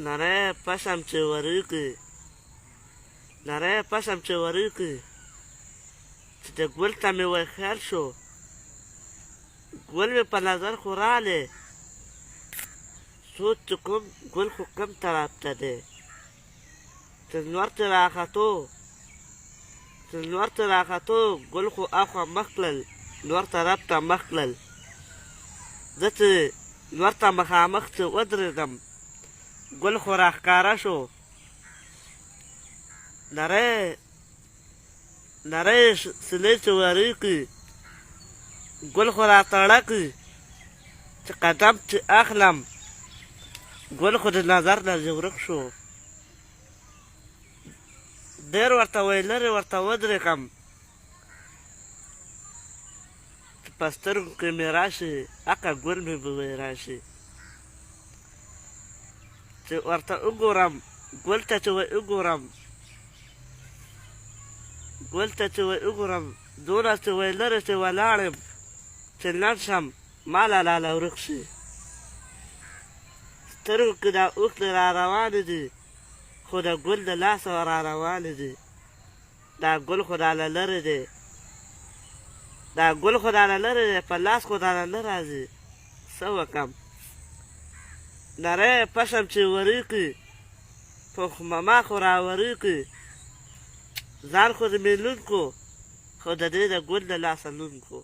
نری پشم چې وریږي نری پشم چې وریږي چې د ګل ته مې وی خیال شو ګل مې په نظر خو رالی سوچ چې کوم ګل خو کوم طرف ته دی چې لمر چې راختو ګل خو اخوا مخ کړل لمر طرف ته مخ کړل زه چې لمر ته مخامخ چې ودرېدم ګل خو راښکاره شو نری سلی چې وریږي ګل خو راتړکي چې قدم چې اخلم ګل خو د نظر نه ورک شو ډېر ورته وی لرې ورته ودرېږم چې په سترګو کې مې راشي اکه ګل مې به وی راشي چې ورته وګورم ګل ته چې وی وګورم دونه چې وی لرې چې ولاړم چې لنډ شم ماله لاله ورک شي سترګو کې دا اوښکې را روانې دي خو د ګل د لاسه را روانې دي دا ګل خو دانه لرې دی په لاس خو دانه نه راځي څه وکړم نری پشم چې وریږي په مما خو راوریږي ځان خو د مې لوند کو خو د دې د ګل د لاسه لوند کو